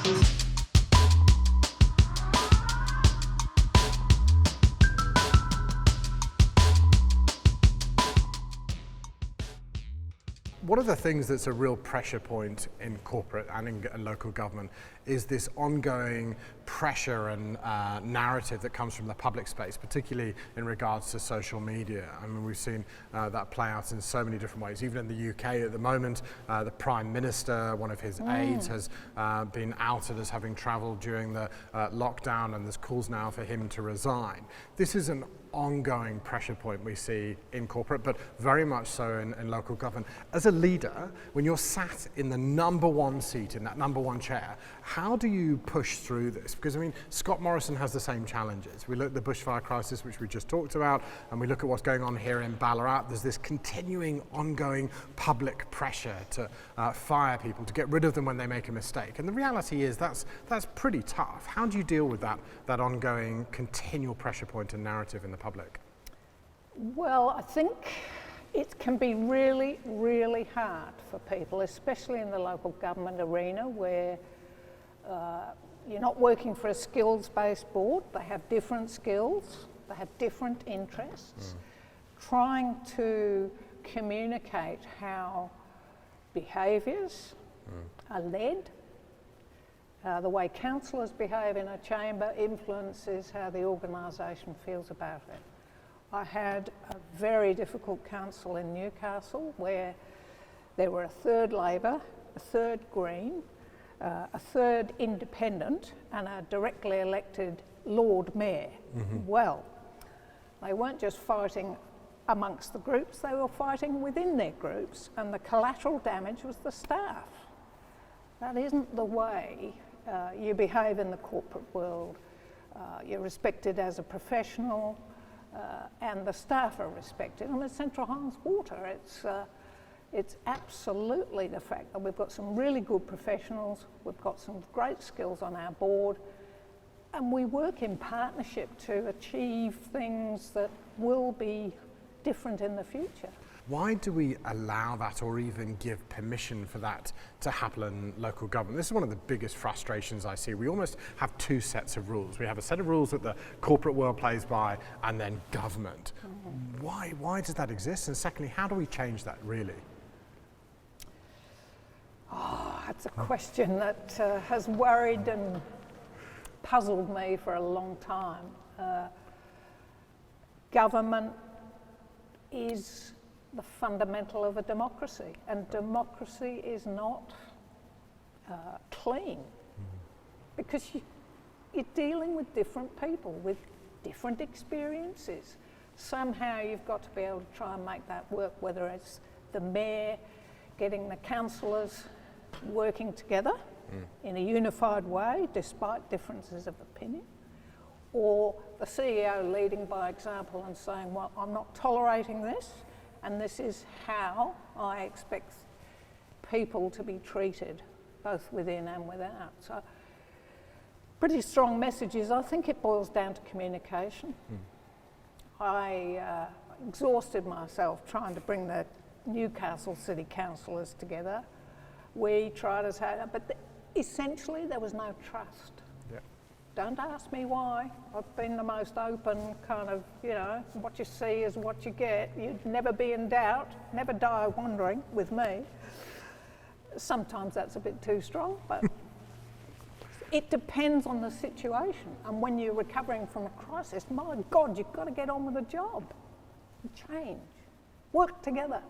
One of the things that's a real pressure point in corporate and in local government is this ongoing pressure and narrative that comes from the public space, particularly in regards to social media. I mean, we've seen that play out in so many different ways. Even in the UK at the moment, the Prime Minister, one of his aides, has been outed as having travelled during the lockdown, and there's calls now for him to resign. This is an ongoing pressure point we see in corporate, but very much so in local government. As a leader, when you're sat in the number one seat, in that number one chair, how do you push through this? Because I mean, Scott Morrison has the same challenges. We look at the bushfire crisis, which we just talked about, and we look at what's going on here in Ballarat. There's this continuing, ongoing public pressure to fire people, to get rid of them when they make a mistake. And the reality is that's pretty tough. How do you deal with that ongoing, continual pressure point and narrative in the public? Well, I think it can be really, really hard for people, especially in the local government arena where you're not working for a skills-based board. They have different skills, they have different interests. Trying to communicate how behaviours are led, the way councillors behave in a chamber influences how the organisation feels about it. I had a very difficult council in Newcastle where there were a third Labor, a third Green, a third Independent and a directly elected Lord Mayor. Well, they weren't just fighting amongst the groups, they were fighting within their groups, and the collateral damage was the staff. That isn't the way you behave in the corporate world. You're respected as a professional, and the staff are respected. And with Central Highlands Water, it's absolutely the fact that we've got some really good professionals, we've got some great skills on our board, and we work in partnership to achieve things that will be different in the future. Why do we allow that or even give permission for that to happen in local government? This is one of the biggest frustrations I see. We almost have two sets of rules. We have a set of rules that the corporate world plays by, and then government. Why does that exist? And secondly, how do we change that really? That's a question that has worried and puzzled me for a long time. Government is the fundamental of a democracy, and democracy is not clean because you're dealing with different people with different experiences. Somehow you've got to be able to try and make that work, whether it's the mayor getting the councillors working together in a unified way despite differences of opinion, or the CEO leading by example and saying, well, I'm not tolerating this, and this is how I expect people to be treated, both within and without. So, pretty strong messages. I think it boils down to communication. I exhausted myself trying to bring the Newcastle City Councillors together. We tried as hard, but essentially there was no trust. Don't ask me why. I've been the most open kind of, what you see is what you get. You'd never be in doubt, never die wondering with me. Sometimes that's a bit too strong, but it depends on the situation. And when you're recovering from a crisis, my God, you've got to get on with the job. Change. Work together.